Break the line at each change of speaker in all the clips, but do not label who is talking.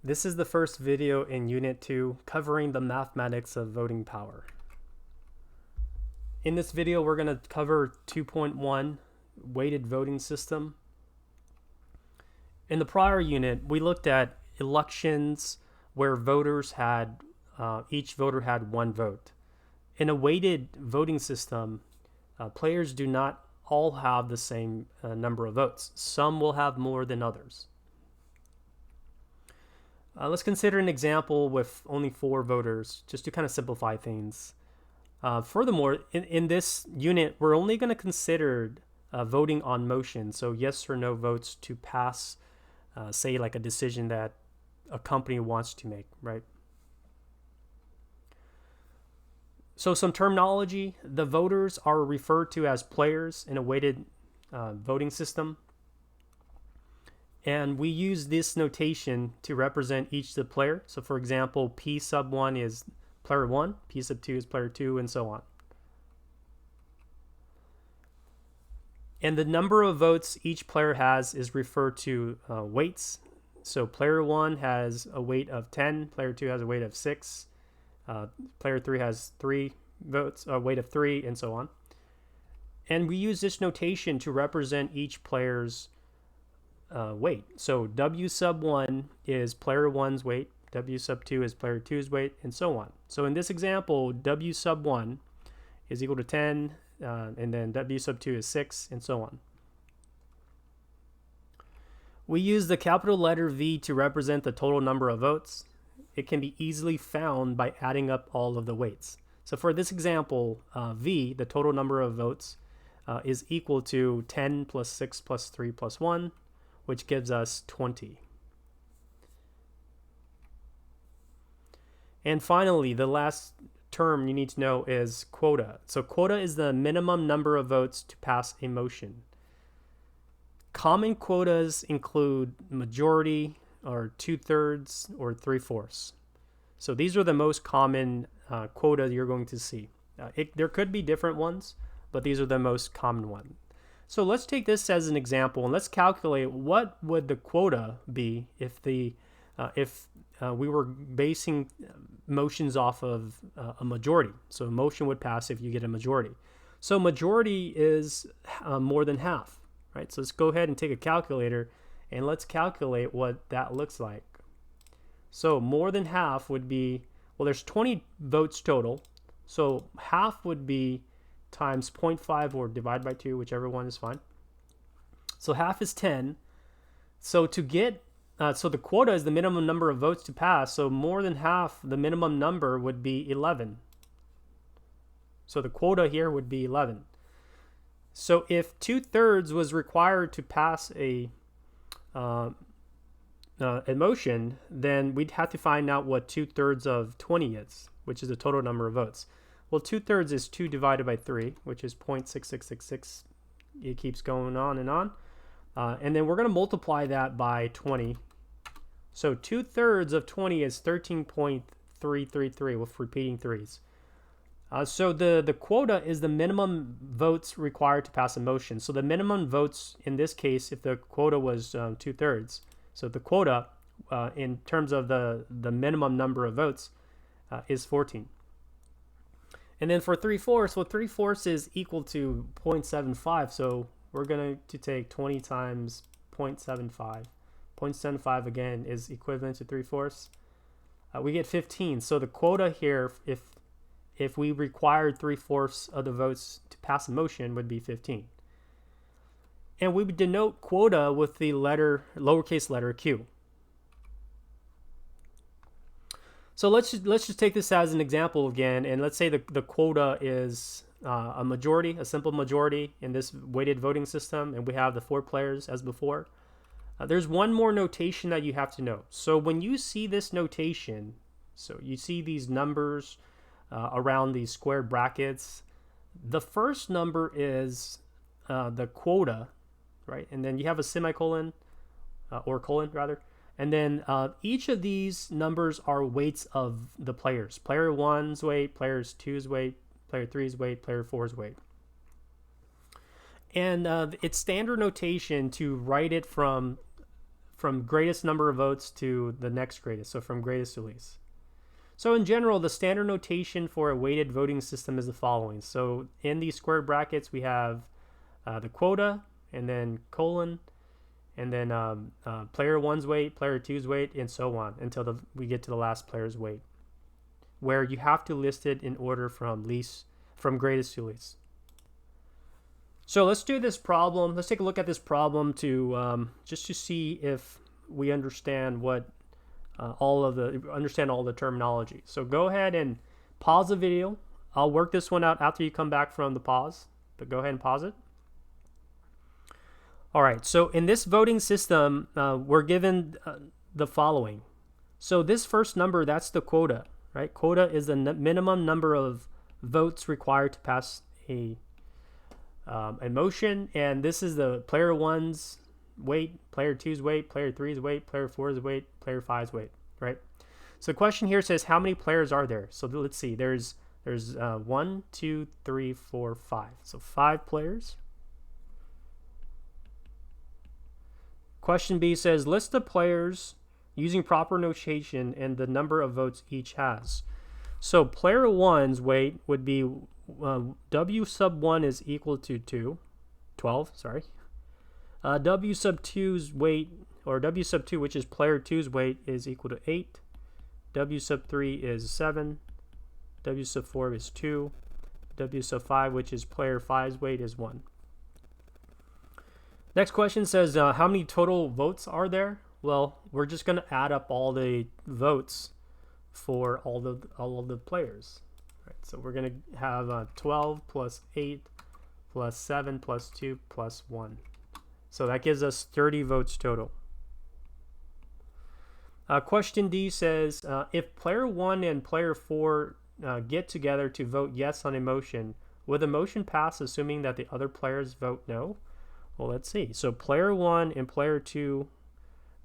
This is the first video in Unit 2 covering the mathematics of voting power. In this video, we're going to cover 2.1, weighted voting system. In the prior unit, we looked at elections where each voter had one vote. In a weighted voting system, players do not all have the same number of votes. Some will have more than others. Let's consider an example with only 4 voters, just to kind of simplify things. Furthermore, in this unit, we're only going to consider voting on motion, so yes or no votes to pass, say, like a decision that a company wants to make, right? So some terminology: the voters are referred to as players in a weighted voting system. And we use this notation to represent each of the player. So for example, P sub 1 is player 1, P sub 2 is player 2, and so on. And the number of votes each player has is referred to weights. So player 1 has a weight of 10, player 2 has a weight of 6, player 3 has 3 votes, a weight of 3, and so on. And we use this notation to represent each player's weight. So W sub 1 is player 1's weight, W sub 2 is player 2's weight, and so on. So in this example, W sub 1 is equal to 10, and then W sub 2 is 6, and so on. We use the capital letter V to represent the total number of votes. It can be easily found by adding up all of the weights. So for this example, V, the total number of votes, is equal to 10 plus 6 plus 3 plus 1, which gives us 20. And finally, the last term you need to know is quota. So quota is the minimum number of votes to pass a motion. Common quotas include majority, or 2/3, or 3/4. So these are the most common quota you're going to see. There could be different ones, but these are the most common ones. So let's take this as an example, and let's calculate what would the quota be if we were basing motions off of a majority. So a motion would pass if you get a majority. So majority is more than half, right? So let's go ahead and take a calculator, and let's calculate what that looks like. So more than half would be, well, there's 20 votes total, so half would be times 0.5 or divide by 2, whichever one is fine. So half is 10. So to get, so the quota is the minimum number of votes to pass. So more than half, the minimum number would be 11. So the quota here would be 11. So if 2/3 was required to pass a motion, then we'd have to find out what 2/3 of 20 is, which is the total number of votes. Well, 2/3 is 2 divided by 3, which is 0.6666. It keeps going on. And then we're going to multiply that by 20. So 2/3 of 20 is 13.333 with repeating 3's. So the quota is the minimum votes required to pass a motion. So the minimum votes in this case, if the quota was 2/3, so the quota in terms of the minimum number of votes is 14. And then for 3/4, well, 3/4 is equal to 0.75. So we're going to take 20 times 0.75. 0.75 again is equivalent to 3/4. We get 15. So the quota here, if we required 3/4 of the votes to pass a motion, would be 15. And we would denote quota with the lowercase letter q. So let's just take this as an example again, and let's say the quota is a majority, a simple majority in this weighted voting system, and we have the 4 players as before. There's one more notation that you have to know. So when you see this notation, so you see these numbers around these squared brackets, the first number is the quota, right? And then you have a semicolon, or colon rather. And then each of these numbers are weights of the players. Player 1's weight, player 2's weight, player 3's weight, player 4's weight. And it's standard notation to write it from from greatest number of votes to the next greatest, so from greatest to least. So in general, the standard notation for a weighted voting system is the following. So in these squared brackets, we have the quota, and then colon, and then player one's weight, player two's weight, and so on until we get to the last player's weight, where you have to list it in order from greatest to least. So let's do this problem. Let's take a look at this problem to just to see if we understand all the terminology. So go ahead and pause the video. I'll work this one out after you come back from the pause, but go ahead and pause it. All right, so in this voting system, we're given the following. So this first number, that's the quota, right? Quota is the minimum number of votes required to pass a motion, and this is the player one's weight, player two's weight, player three's weight, player four's weight, player five's weight, right? So the question here says, how many players are there? So let's see, there's 1, 2, 3, 4, 5. So 5 players. Question B says, list the players using proper notation and the number of votes each has. So player one's weight would be W sub 1 is equal to 12, sorry. W sub 2's weight, or W sub 2, which is player 2's weight, is equal to 8. W sub 3 is 7. W sub 4 is 2. W sub 5, which is player 5's weight, is 1. Next question says, how many total votes are there? Well, we're just going to add up all the votes for all of the players. Right, so we're going to have 12 plus 8 plus 7 plus 2 plus 1. So that gives us 30 votes total. Question D says, if player 1 and player 4 get together to vote yes on a motion, will the motion pass assuming that the other players vote no? Well, let's see. So player 1 and player 2,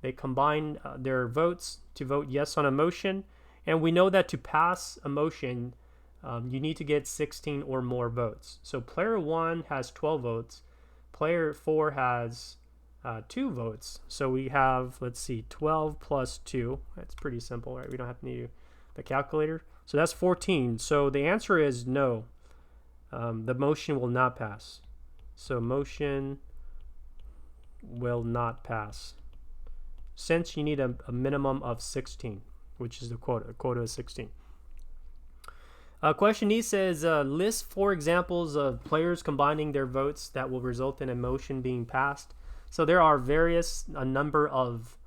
they combine their votes to vote yes on a motion. And we know that to pass a motion, you need to get 16 or more votes. So player 1 has 12 votes. Player 4 has 2 votes. So we have, let's see, 12 plus 2. That's pretty simple, right? We don't have to need the calculator. So that's 14. So the answer is no. The motion will not pass. So motion will not pass, since you need a minimum of 16, which is the quota. The quota is 16. Question E says, list 4 examples of players combining their votes that will result in a motion being passed. So there are a number of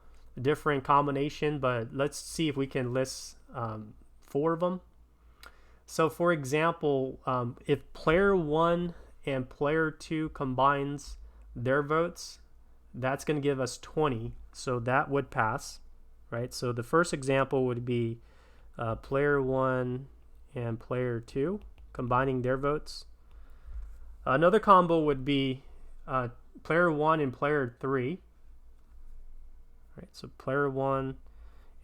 different combinations, but let's see if we can list 4 of them. So for example, if player 1 and player 2 combines their votes, that's going to give us 20. So that would pass, right? So the first example would be player 1 and player 2 combining their votes. Another combo would be player 1 and player 3. Right, so player 1,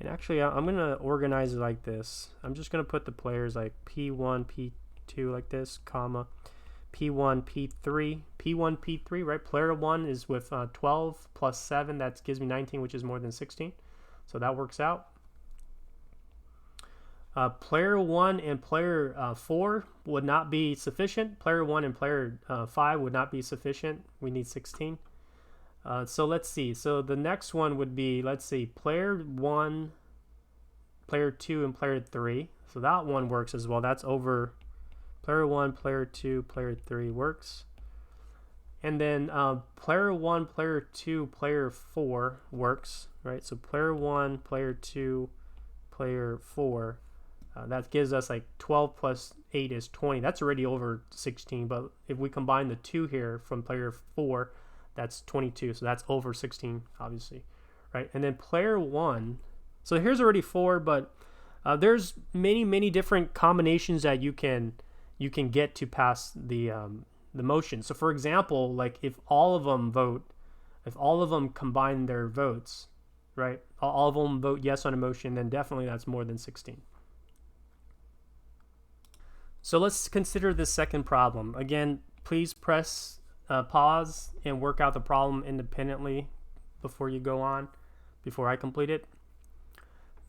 and actually I'm going to organize it like this. I'm just going to put the players like P1, P2 like this, comma, P1, P3, P1, P3, right? Player 1 is with 12 plus 7, that gives me 19, which is more than 16. So that works out. Player 1 and player 4 would not be sufficient. Player 1 and player 5 would not be sufficient. We need 16. So let's see. So the next one would be, let's see, player 1, player 2, and player 3. So that one works as well. That's over player 1, player 2, player 3 works. And then player 1, player 2, player 4 works, right? So player 1, player 2, player 4. That gives us like 12 plus 8 is 20. That's already over 16, but if we combine the 2 here from player 4, that's 22. So that's over 16, obviously, right? And then player 1, so here's already 4, but there's many different combinations that you can get to pass the motion. So for example, like if all of them combine their votes, right? All of them vote yes on a motion, then definitely that's more than 16. So let's consider this second problem. Again, please press pause and work out the problem independently before you go on. before I complete it.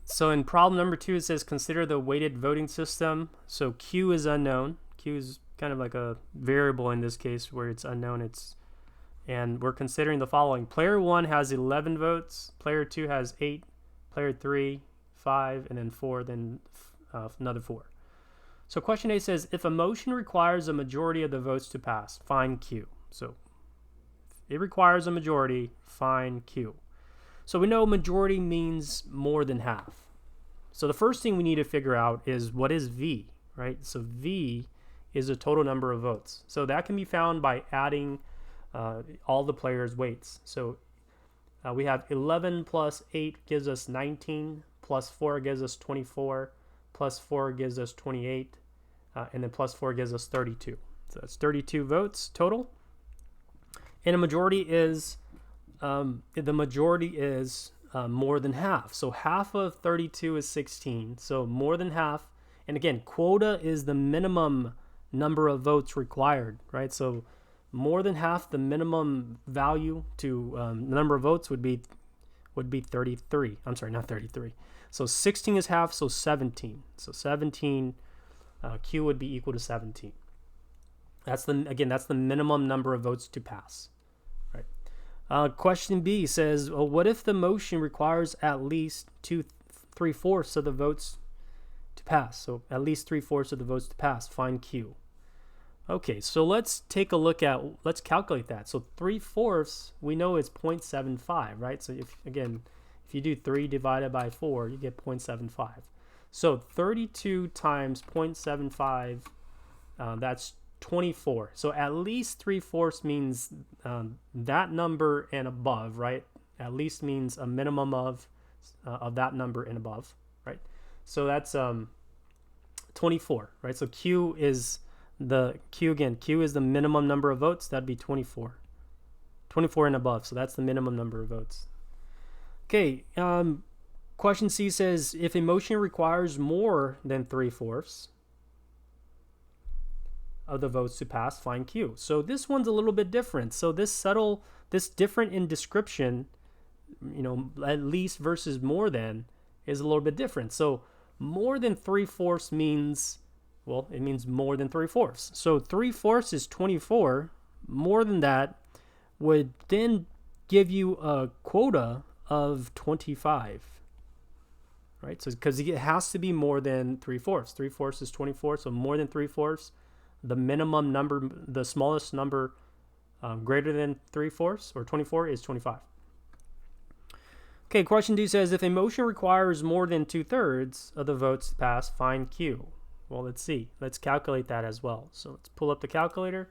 So in problem number 2, it says consider the weighted voting system. So Q is unknown. Q is kind of like a variable in this case where it's unknown. And we're considering the following. Player 1 has 11 votes. Player 2 has 8. Player 3, 5, and then 4, then another 4. So question A says, if a motion requires a majority of the votes to pass, find Q. So it requires a majority, find Q. So we know majority means more than half. So the first thing we need to figure out is what is V, right? So V is the total number of votes. So that can be found by adding all the players' weights. So we have 11 plus 8 gives us 19, plus 4 gives us 24, plus 4 gives us 28, and then plus 4 gives us 32. So that's 32 votes total. And a majority is, the majority is more than half. So half of 32 is 16. So more than half. And again, quota is the minimum number of votes required, right? So more than half the minimum value to the number of votes would be 33. I'm sorry, not 33. So 16 is half, so 17. So 17, Q would be equal to 17. That's the minimum number of votes to pass. Right. Question B says, well, what if the motion requires at least 3/4 of the votes to pass? So at least 3/4 of the votes to pass. Find Q. Okay, so let's calculate that. So 3/4 we know is 0.75, right? So if you do 3 divided by 4, you get 0.75. So 32 times 0.75, that's 24. So at least 3/4 means that number and above, right? At least means a minimum of that number and above, right? So that's 24, right? So Q is the minimum number of votes. That'd be 24. 24 and above. So that's the minimum number of votes. Okay. Question C says, if a motion requires more than 3/4 of the votes to pass, find Q. So this one's a little bit different. So this different in description, at least versus more than, is a little bit different. So more than 3/4 means, well, it means more than 3/4. So 3/4 is 24. More than that would then give you a quota of 25. Right? So because it has to be more than 3/4. 3/4 is 24. So more than 3/4. The minimum number, the smallest number greater than 3/4 or 24 is 25. Okay, question D says, if a motion requires more than 2/3 of the votes to pass, find Q. Well, let's see. Let's calculate that as well. So let's pull up the calculator.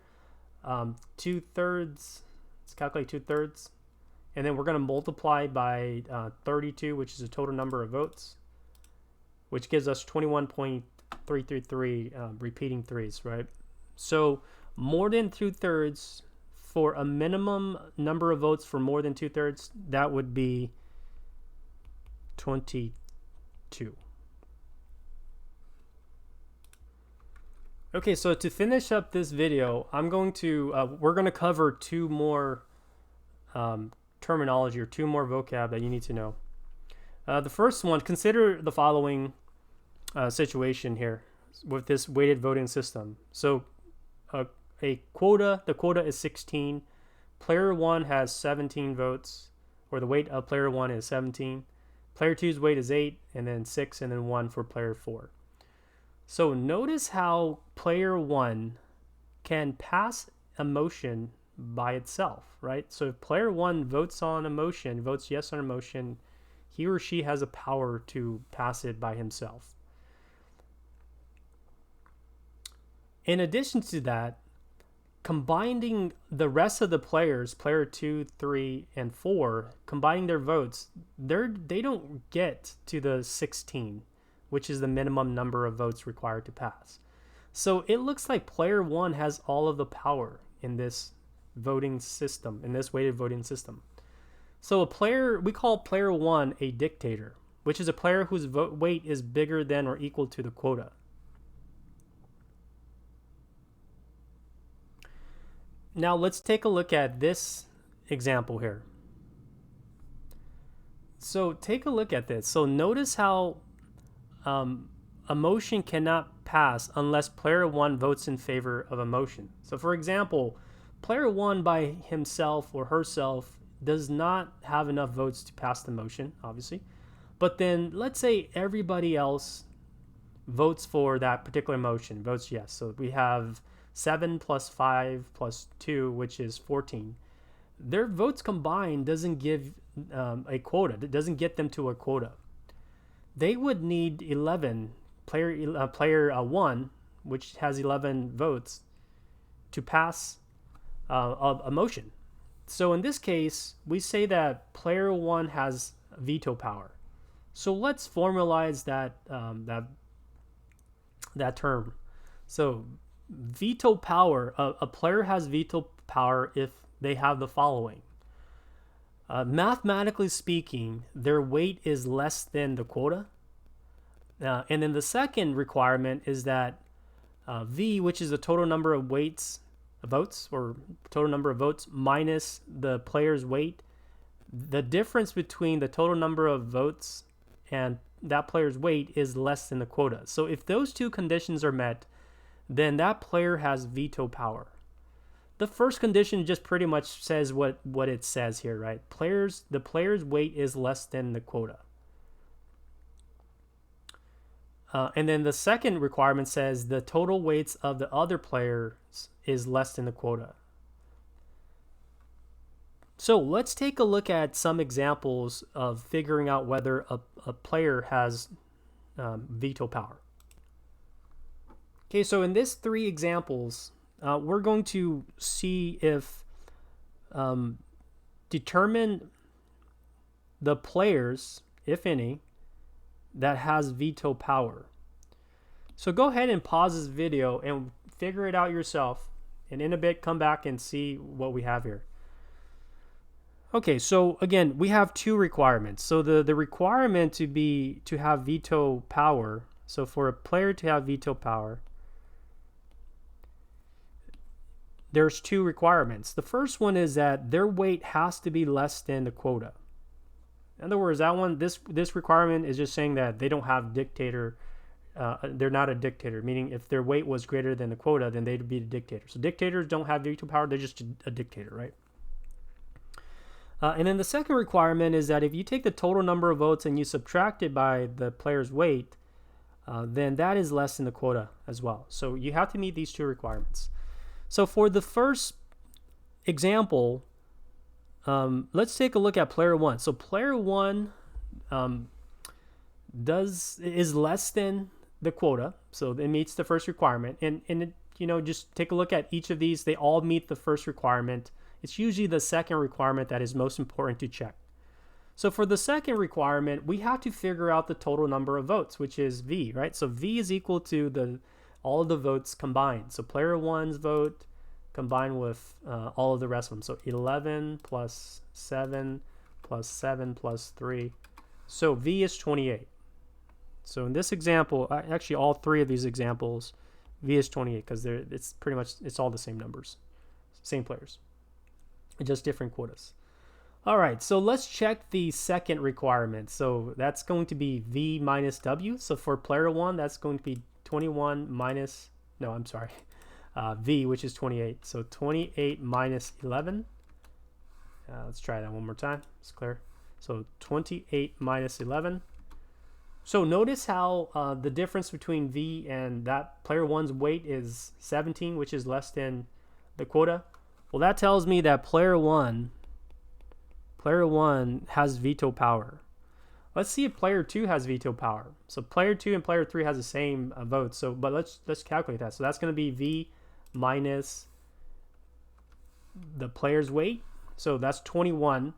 2/3, let's calculate 2/3. And then we're going to multiply by 32, which is the total number of votes, which gives us 21.333 repeating threes, right? So more than 2/3 for a minimum number of votes for more than 2/3, that would be 22. Okay, so to finish up this video, we're going to cover two more terminology or two more vocab that you need to know. The first one, consider the following situation here with this weighted voting system. So the quota is 16. Player 1 has 17 votes, or the weight of player 1 is 17. Player 2's weight is 8, and then 6, and then 1 for player 4. So notice how player 1 can pass a motion by itself, right? So if player 1 votes yes on a motion, he or she has a power to pass it by himself. In addition to that, combining the rest of the players, player 2, 3, and 4, combining their votes, they don't get to the 16, which is the minimum number of votes required to pass. So it looks like player 1 has all of the power in this voting system, in this weighted voting system. So we call player 1 a dictator, which is a player whose weight is bigger than or equal to the quota. Now let's take a look at this example here. So take a look at this. So notice how a motion cannot pass unless player one votes in favor of a motion. So for example, player one by himself or herself does not have enough votes to pass the motion, obviously. But then let's say everybody else votes for that particular motion, votes yes. So we have 7 plus 5 plus 2, which is 14. Their votes combined doesn't give a quota. It doesn't get them to a quota. They would need 11, player 1, which has 11 votes, to pass a motion. So in this case, we say that player 1 has veto power. So let's formalize that term. So veto power, a player has veto power if they have the following. Mathematically speaking, their weight is less than the quota. And then the second requirement is that V, which is the total number of votes, or total number of votes minus the player's weight, the difference between the total number of votes and that player's weight is less than the quota. So if those two conditions are met, then that player has veto power. The first condition just pretty much says what it says here, right? The player's weight is less than the quota. And then the second requirement says the total weights of the other players is less than the quota. So let's take a look at some examples of figuring out whether a player has veto power. Okay, so in this 3 examples, we're going to see if determine the players, if any, that has veto power. So go ahead and pause this video and figure it out yourself, and in a bit come back and see what we have here. Okay, so again, we have 2 requirements. So the requirement to have veto power, so for a player to have veto power, there's 2 requirements. The first one is that their weight has to be less than the quota. In other words, this requirement is just saying that they don't have dictator. They're not a dictator, meaning if their weight was greater than the quota, then they'd be a dictator. So dictators don't have veto power; they're just a dictator, right? And then the second requirement is that if you take the total number of votes and you subtract it by the player's weight, then that is less than the quota as well. So you have to meet these 2 requirements. So for the first example, let's take a look at player 1. So player 1 is less than the quota, so it meets the first requirement. And it, just take a look at each of these. They all meet the first requirement. It's usually the second requirement that is most important to check. So for the second requirement, we have to figure out the total number of votes, which is V, right? So V is equal to all of the votes combined. So player 1's vote combined with all of the rest of them. So 11 plus 7 plus 7 plus 3. So V is 28. So in this example, actually all 3 of these examples, V is 28 because it's pretty much, it's all the same numbers, same players, just different quotas. All right, so let's check the second requirement. So that's going to be V minus W. So for player 1, that's going to be 21 minus, no, I'm sorry, V, which is 28. So 28 minus 11. Let's try that one more time. It's clear. So 28 minus 11. So notice how the difference between V and that player 1's weight is 17, which is less than the quota. Well, that tells me that player 1 has veto power. Let's see if player 2 has veto power. So player 2 and player 3 has the same votes. So, but let's calculate that. So that's going to be V minus the player's weight. So that's 21.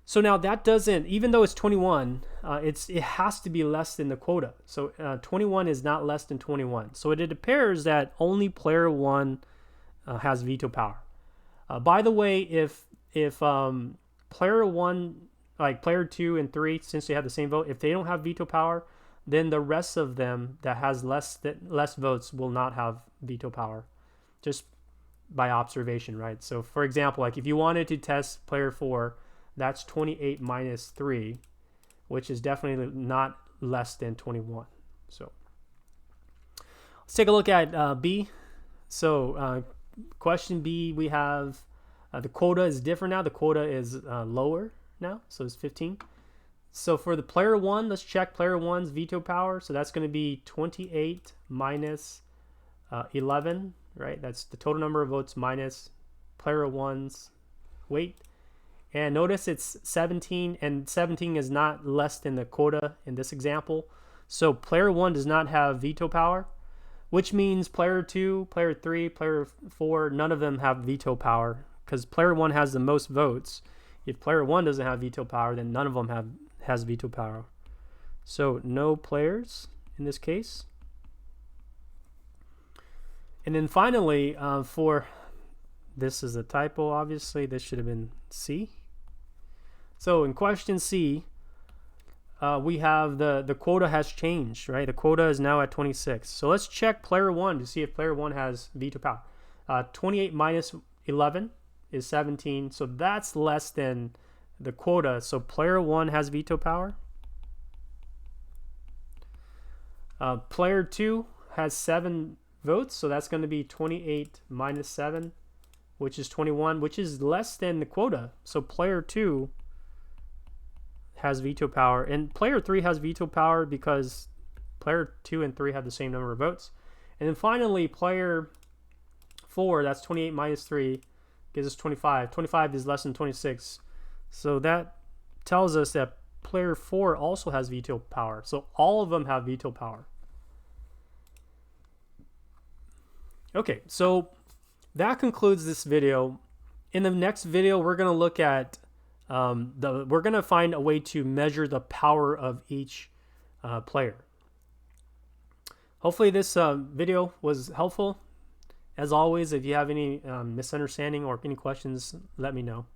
So now that doesn't, even though it's 21, it has to be less than the quota. So 21 is not less than 21. So it appears that only player 1 has veto power. By the way, if player 1, like player 2 and 3, since they have the same vote, if they don't have veto power, then the rest of them that has less votes will not have veto power, just by observation, right? So for example, like if you wanted to test player 4, that's 28 minus 3, which is definitely not less than 21. So let's take a look at B. So question B, we have the quota is different now. The quota is lower now, so it's 15. So for the player 1, let's check player 1's veto power. So that's going to be 28 minus 11, right? That's the total number of votes minus player 1's weight. And notice it's 17, and 17 is not less than the quota in this example. So player 1 does not have veto power, which means player 2, player 3, player 4, none of them have veto power, because player 1 has the most votes. If player 1 doesn't have veto power, then none of them has veto power. So no players in this case. And then finally, for this is a typo, obviously. This should have been C. So in question C, we have the quota has changed, right? The quota is now at 26. So let's check player 1 to see if player 1 has veto power. 28 minus 11 is 17. So that's less than the quota. So player 1 has veto power. Player 2 has 7 votes. So that's going to be 28 minus 7, which is 21, which is less than the quota. So player 2 has veto power, and player 3 has veto power because player 2 and 3 have the same number of votes. And then finally, player 4, that's 28 minus 3, gives us 25. 25 is less than 26. So that tells us that player 4 also has veto power. So all of them have veto power. Okay, so that concludes this video. In the next video, we're going to look at we're going to find a way to measure the power of each player. Hopefully this video was helpful. As always, if you have any misunderstanding or any questions, let me know.